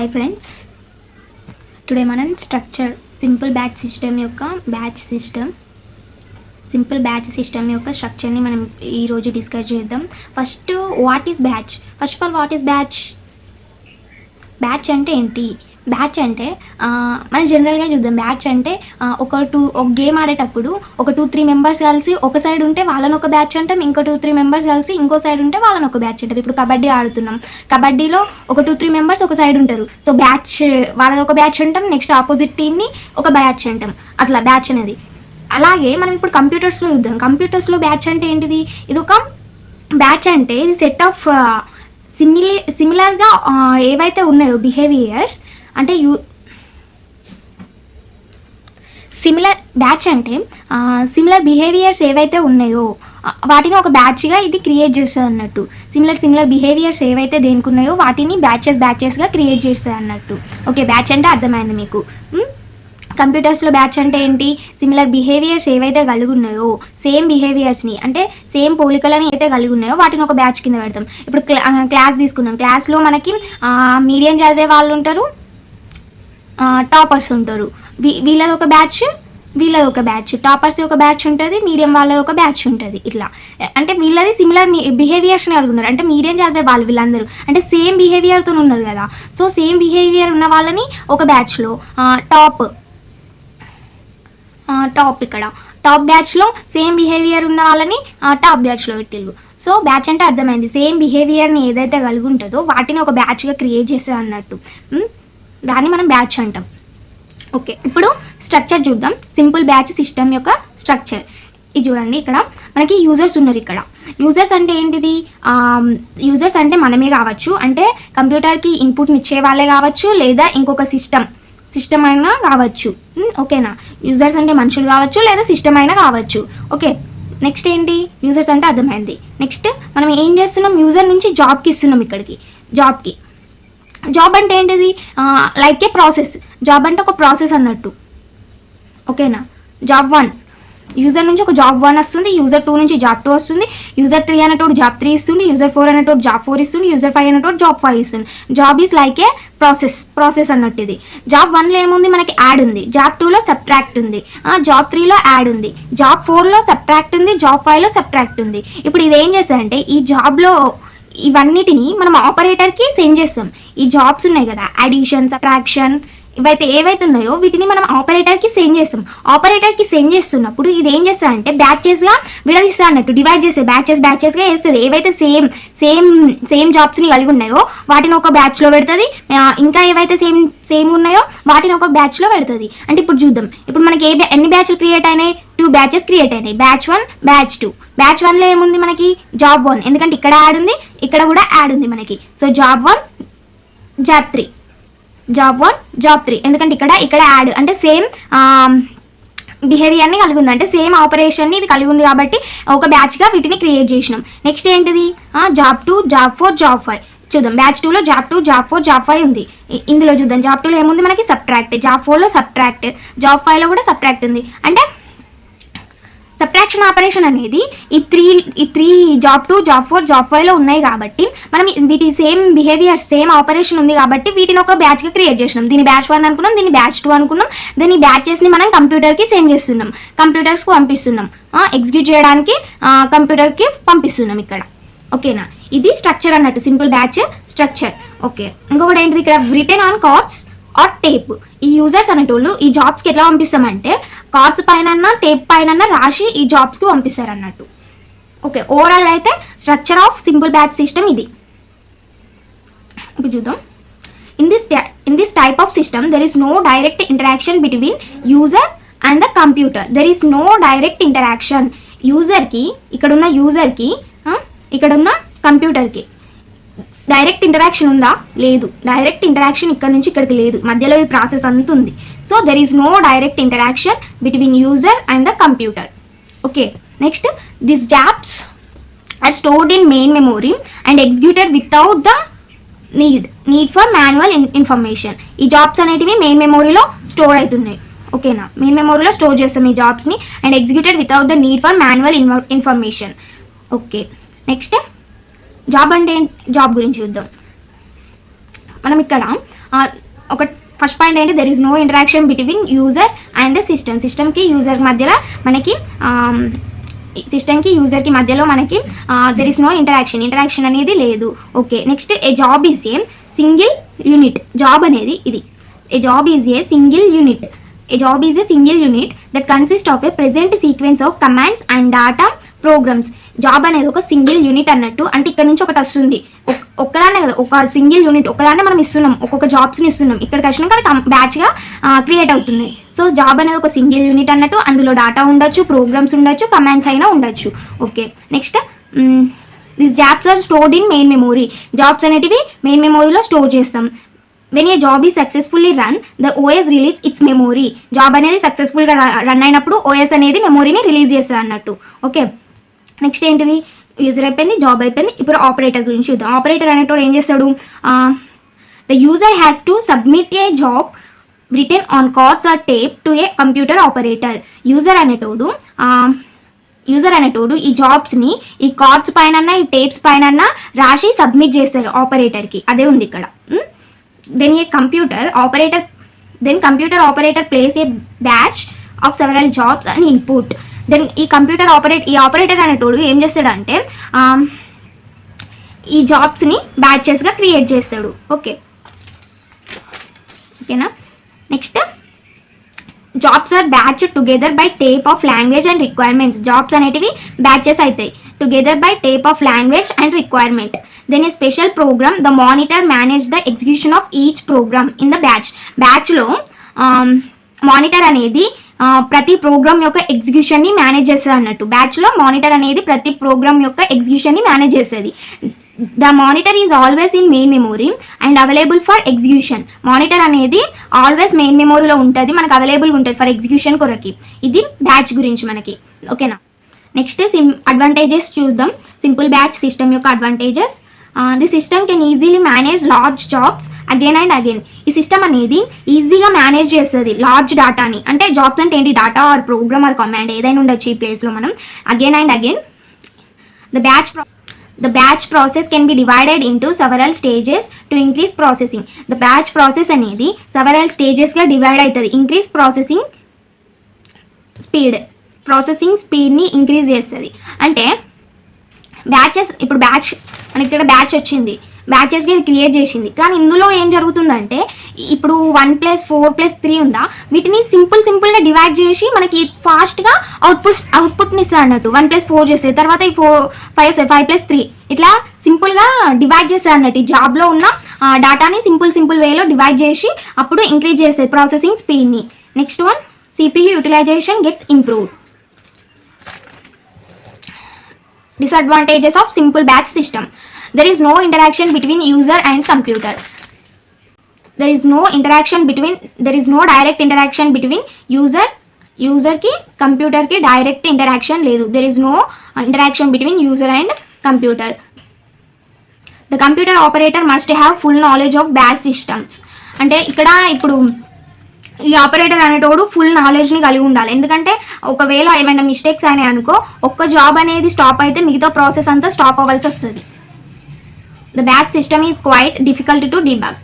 Hi friends, today మనం structure simple batch system యొక్క స్ట్రక్చర్ని మనం ఈరోజు డిస్కస్ చేద్దాం. First what is batch? First of all what is batch? Batch అంటే ఏంటి? బ్యాచ్ అంటే మనం జనరల్గా చూద్దాం. బ్యాచ్ అంటే ఒక గేమ్ ఆడేటప్పుడు ఒక 2-3 మెంబర్స్ కలిసి ఒక సైడ్ ఉంటే వాళ్ళని ఒక బ్యాచ్ అంటాం, ఇంకో 2-3 మెంబర్స్ కలిసి ఇంకో సైడ్ ఉంటే వాళ్ళని ఒక బ్యాచ్ అంటాం. ఇప్పుడు కబడ్డీ ఆడుతున్నాం, కబడ్డీలో ఒక 2-3 మెంబర్స్ ఒక సైడ్ ఉంటారు, సో బ్యాచ్ వాళ్ళని ఒక బ్యాచ్ అంటాం. నెక్స్ట్ ఆపోజిట్ టీమ్ని ఒక బ్యాచ్ అంటాం. అట్లా బ్యాచ్ అనేది. అలాగే మనం ఇప్పుడు కంప్యూటర్స్లో చూద్దాం. కంప్యూటర్స్లో బ్యాచ్ అంటే ఏంటిది? ఇది ఒక బ్యాచ్ అంటే ఇది సెట్ ఆఫ్ సిమిలర్గా ఏవైతే ఉన్నాయో బిహేవియర్స్ అంటే సిమిలర్ బ్యాచ్ అంటే సిమిలర్ బిహేవియర్స్ ఏవైతే ఉన్నాయో వాటిని ఒక బ్యాచ్గా ఇది క్రియేట్ చేస్తుంది అన్నట్టు. సిమిలర్ బిహేవియర్స్ ఏవైతే దేనికి ఉన్నాయో వాటిని బ్యాచెస్గా క్రియేట్ చేస్తుంది అన్నట్టు. ఓకే, బ్యాచ్ అంటే అర్థమైంది మీకు. కంప్యూటర్స్లో బ్యాచ్ అంటే ఏంటి? సిమిలర్ బిహేవియర్స్ ఏవైతే కలిగి ఉన్నాయో సేమ్ బిహేవియర్స్ని అంటే సేమ్ పోలికలని అయితే కలిగి ఉన్నాయో వాటిని ఒక బ్యాచ్ కింద పెడతాం. ఇప్పుడు క్లాస్ తీసుకున్నాం. క్లాస్లో మనకి మీడియం చదివే వాళ్ళు ఉంటారు, టాపర్స్ ఉంటారు. వీళ్ళది ఒక బ్యాచ్, వీళ్ళది ఒక బ్యాచ్. టాపర్స్ ఒక బ్యాచ్ ఉంటుంది, మీడియం వాళ్ళది ఒక బ్యాచ్ ఉంటుంది. ఇట్లా అంటే వీళ్ళది సిమిలర్ బిహేవియర్స్ని కలిగి ఉన్నారు. అంటే మీడియం చదివే వాళ్ళు వీళ్ళందరూ అంటే సేమ్ బిహేవియర్తో ఉన్నారు కదా. సో సేమ్ బిహేవియర్ ఉన్న వాళ్ళని ఒక బ్యాచ్లో ఇక్కడ టాప్ బ్యాచ్లో సేమ్ బిహేవియర్ ఉన్న వాళ్ళని టాప్ బ్యాచ్లో పెట్టిళ్ళు. సో బ్యాచ్ అంటే అర్థమైంది. సేమ్ బిహేవియర్ని ఏదైతే కలిగి ఉంటుందో వాటిని ఒక బ్యాచ్గా క్రియేట్ చేస్తుంది అన్నట్టు. దాన్ని మనం బ్యాచ్ అంటాం. ఓకే, ఇప్పుడు స్ట్రక్చర్ చూద్దాం. సింపుల్ బ్యాచ్ సిస్టమ్ యొక్క స్ట్రక్చర్ ఇది చూడండి. ఇక్కడ మనకి యూజర్స్ ఉన్నారు. ఇక్కడ యూజర్స్ అంటే ఏంటిది? యూజర్స్ అంటే మనమే కావచ్చు, అంటే కంప్యూటర్కి ఇన్పుట్ని ఇచ్చే వాళ్ళే కావచ్చు, లేదా ఇంకొక సిస్టమ్ అయినా కావచ్చు. ఓకేనా? యూజర్స్ అంటే మనుషులు కావచ్చు, లేదా సిస్టమ్ అయినా కావచ్చు. ఓకే, నెక్స్ట్ ఏంటి? యూజర్స్ అంటే అర్థమైంది. నెక్స్ట్ మనం ఏం చేస్తున్నాం? యూజర్ నుంచి జాబ్కి ఇస్తున్నాం. ఇక్కడికి జాబ్ అంటే ఏంటిది? లైక్ ఏ ప్రాసెస్. జాబ్ అంటే ఒక ప్రాసెస్ అన్నట్టు. ఓకేనా? జాబ్ 1 యూజర్ నుంచి ఒక జాబ్ 1 వస్తుంది, యూజర్ 2 నుంచి జాబ్ 2 వస్తుంది, యూజర్ 3 అనేటోడు జాబ్ 3 ఇస్తుంది, యూజర్ 4 అనేటోడు జాబ్ 4 ఇస్తుంది, యూజర్ 5 అనేటోడు జాబ్ 5 ఇస్తుంది. Job is like A process అన్నట్టు. ఇది జాబ్ 1లో ఏముంది? మనకి యాడ్ ఉంది. జాబ్ 2లో సబ్ట్రాక్ట్ ఉంది. జాబ్ 3లో యాడ్ ఉంది. జాబ్ 4లో సబ్ట్రాక్ట్ ఉంది. జాబ్ 5లో సబ్ట్రాక్ట్ ఉంది. ఇప్పుడు ఇది ఏం చేస్తారంటే ఈ జాబ్లో ఇవన్నిటిని మనం ఆపరేటర్కి సెండ్ చేస్తాం. ఈ జాబ్స్ ఉన్నాయి కదా, అడిషన్, సబ్ట్రాక్షన్, ఏవైతే ఉన్నాయో వీటిని మనం ఆపరేటర్కి సెండ్ చేస్తాం. ఆపరేటర్కి సెండ్ చేస్తున్నప్పుడు ఇది ఏం చేస్తారంటే బ్యాచెస్గా విడదీస్తా అన్నట్టు. డివైడ్ చేస్తే బ్యాచెస్గా వేస్తుంది. ఏవైతే సేమ్ జాబ్స్ని కలిగి ఉన్నాయో వాటిని ఒక బ్యాచ్లో పెడుతుంది. ఇంకా ఏవైతే సేమ్ ఉన్నాయో వాటిని ఒక బ్యాచ్లో పెడుతుంది. అంటే ఇప్పుడు చూద్దాం. ఇప్పుడు మనకి ఎన్ని బ్యాచ్లు క్రియేట్ అయినాయి? 2 బ్యాచెస్ క్రియేట్ అయినాయి. Batch 1, batch 2. బ్యాచ్ 1లో ఏముంది? మనకి జాబ్ 1, ఎందుకంటే ఇక్కడ యాడ్ ఉంది, ఇక్కడ కూడా యాడ్ ఉంది మనకి. So job 1, job 3, job 1, job 3, ఎందుకంటే ఇక్కడ యాడ్ అంటే సేమ్ బిహేవియర్ని కలిగి ఉంది, అంటే సేమ్ ఆపరేషన్ని ఇది కలిగి ఉంది కాబట్టి ఒక బ్యాచ్గా వీటిని క్రియేట్ చేసినాం. నెక్స్ట్ ఏంటిది? జాబ్ 2, జాబ్ 4, జాబ్ 5 చూద్దాం. బ్యాచ్ 2లో జాబ్ 2, జాబ్ 4, జాబ్ 5 ఉంది. ఇందులో చూద్దాం. జాబ్ 2లో ఏముంది? మనకి సబ్ట్రాక్ట్. జాబ్ 4లో సబ్ట్రాక్ట్, జాబ్ 5లో కూడా సబ్ట్రాక్ట్ ఉంది. అంటే సబ్ట్రాక్షన్ ఆపరేషన్ అనేది ఈ త్రీ జాబ్ 2, జాబ్ 4, జాబ్ 5లో ఉన్నాయి కాబట్టి మనం వీటి సేమ్ బిహేవియర్, సేమ్ ఆపరేషన్ ఉంది కాబట్టి వీటిని ఒక బ్యాచ్గా క్రియేట్ చేసినాం. దీన్ని బ్యాచ్ 1 అనుకున్నాం, దీన్ని బ్యాచ్ 2 అనుకున్నాం. దీని బ్యాచెస్ని మనం కంప్యూటర్కి సెండ్ చేస్తున్నాం, కంప్యూటర్స్కి పంపిస్తున్నాం. ఎగ్జిక్యూట్ చేయడానికి కంప్యూటర్కి పంపిస్తున్నాం ఇక్కడ. ఓకేనా? ఇది స్ట్రక్చర్ అన్నట్టు, సింపుల్ బ్యాచ్ స్ట్రక్చర్. ఓకే, ఇంకొకటి ఏంటిది? ఇక్కడ written on cards or tape. ఈ యూజర్స్ అనేటోళ్ళు ఈ జాబ్స్కి ఎట్లా పంపిస్తామంటే కార్డ్స్ పైన, టేప్ పైన రాసి ఈ జాబ్స్కి పంపిస్తారు అన్నట్టు. ఓకే, ఓవరాల్ అయితే structure of simple batch system ఇది. ఇప్పుడు చూద్దాం. In this type of system there is no direct interaction between user and the computer. There is no direct interaction. ఇక్కడున్న యూజర్కి ఇక్కడున్న కంప్యూటర్కి డైరెక్ట్ ఇంటరాక్షన్ ఉందా? లేదు. డైరెక్ట్ ఇంటరాక్షన్ ఇక్కడ నుంచి ఇక్కడికి లేదు, మధ్యలో ఈ ప్రాసెస్ అంత ఉంది. So there is no direct interaction between user and the computer. Okay, next this jobs are stored in main memory and executed without the need for manual information. ఈ jobs అనేటివి మెయిన్ మెమోరీలో store అవుతున్నాయి. ఓకేనా? Main మెమోరీలో store చేస్తాం ఈ జాబ్స్ని and executed without the need for manual information. Okay, next job అంటే జాబ్ గురించి చూద్దాం. మనం ఇక్కడ ఒక ఫస్ట్ పాయింట్ ఏంటి, there is no interaction between user and the system. సిస్టమ్కి యూజర్ మధ్యలో మనకి సిస్టమ్కి యూజర్కి మధ్యలో మనకి దెర్ ఈస్ నో ఇంటరాక్షన్ అనేది లేదు. Okay, next a job is a single unit. Job అనేది ఇది, a job is a single unit. A job is a single unit that consists of a present sequence of commands and data programs. Job అనేది ఒక single unit అన్నట్టు, అంటే ఇక్కడ నుంచి ఒకటి వస్తుంది, ఒక్కదాన్నే కదా, ఒక సింగిల్ యూనిట్ ఒక్కదాన్నే మనం ఇస్తున్నాం, ఒక్కొక్క జాబ్స్ని ఇస్తున్నాం. ఇక్కడికి వచ్చినాక బ్యాచ్గా క్రియేట్ అవుతుంది. సో జాబ్ అనేది ఒక సింగిల్ యూనిట్ అన్నట్టు, అందులో డేటా ఉండొచ్చు, ప్రోగ్రామ్స్ ఉండొచ్చు, కమాండ్స్ అయినా ఉండొచ్చు. Okay, next this jobs are stored in main memory. Jobs అనేటివి మెయిన్ మెమొరీలో స్టోర్ చేస్తాం. వెన్ ఏ జాబ్ ఈ successfully run the OS release its memory. Job అనేది సక్సెస్ఫుల్గా రన్ అయినప్పుడు ఓఎస్ అనేది మెమొరీని రిలీజ్ చేస్తుంది అన్నట్టు. ఓకే, నెక్స్ట్ ఏంటిది, యూజర్ అయిపోయింది, జాబ్ అయిపోయింది. ఇప్పుడు ఆపరేటర్ గురించి చూద్దాం. ఆపరేటర్ అనేటోడు ఏం చేస్తాడు, the user has to submit a job written on cards or tape to a computer operator. User అనేటోడు ఈ జాబ్స్ని ఈ కార్డ్స్ పైన ఈ టేప్స్ పైన రాసి సబ్మిట్ చేస్తారు ఆపరేటర్కి. అదే ఉంది ఇక్కడ. Then computer operator plays a batch of several jobs and input. Then ఈ ఆపరేటర్ అనేటోడు ఏం చేస్తాడంటే ఈ జాబ్స్ని బ్యాచెస్గా క్రియేట్ చేస్తాడు. ఓకేనా, next jobs are batch together by type of language and requirements. Jobs అనేటివి బ్యాచెస్ అవుతాయి together by type of language and requirement. Then a special program the monitor manage the execution of each program in the బ్యాచ్లో monitor అనేది ప్రతి programme యొక్క ఎగ్జిక్యూషన్ని manage చేస్తుంది అన్నట్టు. బ్యాచ్లో monitor అనేది ప్రతి ప్రోగ్రామ్ యొక్క ఎగ్జిక్యూషన్ని మేనేజ్ చేస్తుంది. The monitor is always in main memory and available for execution. Monitor అనేది ఆల్వేస్ మెయిన్ మెమొరీలో ఉంటుంది, మనకు అవైలబుల్గా ఉంటుంది ఫర్ ఎగ్జిక్యూషన్ కొరకి. ఇది బ్యాచ్ గురించి మనకి. ఓకేనా, నెక్స్ట్ అడ్వాంటేజెస్ చూద్దాం. సింపుల్ బ్యాచ్ సిస్టమ్ యొక్క advantages. The system can easily manage large jobs again and again. ఈ సిస్టమ్ అనేది ఈజీగా మేనేజ్ చేస్తుంది లార్జ్ డేటాని. అంటే జాబ్స్ అంటే ఏంటి, data or program or command ఏదైనా ఉండొచ్చు ఈ ప్లేస్లో మనం. Again and again the batch process can be divided into several stages to increase processing. The batch process అనేది several stages గా డివైడ్ అవుతుంది. ఇంక్రీజ్ ప్రాసెసింగ్ స్పీడ్ని ఇంక్రీజ్ చేస్తుంది. అంటే బ్యాచెస్, ఇప్పుడు మనకి ఇక్కడ బ్యాచ్ వచ్చింది, బ్యాచెస్గా ఇది క్రియేట్ చేసింది. కానీ ఇందులో ఏం జరుగుతుందంటే ఇప్పుడు 1+4+3 ఉందా, వీటిని సింపుల్గా డివైడ్ చేసి మనకి ఫాస్ట్గా అవుట్పుట్ని ఇస్తుంది అన్నట్టు. 1+4 చేసేది, తర్వాత ఈ 5+3 ఇట్లా సింపుల్గా డివైడ్ చేసేది అన్నట్టు. ఈ జాబ్లో ఉన్న డేటాని సింపుల్ వేలో డివైడ్ చేసి అప్పుడు ఇంక్రీజ్ చేసేది ప్రాసెసింగ్ స్పీడ్ని. Next one, CPU utilization gets improved. Disadvantages of simple batch system. There is no interaction between user and computer. There is no direct interaction between user ki computer ki direct interaction ledu. There is no interaction between user and computer. The computer operator must have full knowledge of batch systems. అంటే ఇక్కడ ఇప్పుడు ఈ operator అనేటోడు full నాలెడ్జ్ని కలిగి ఉండాలి. ఎందుకంటే ఒకవేళ ఏమైనా మిస్టేక్స్ అయినాయి అనుకో, ఒక్క జాబ్ అనేది స్టాప్ అయితే మిగతా ప్రాసెస్ అంతా స్టాప్ అవ్వాల్సి వస్తుంది. The batch system is quite difficult to debug.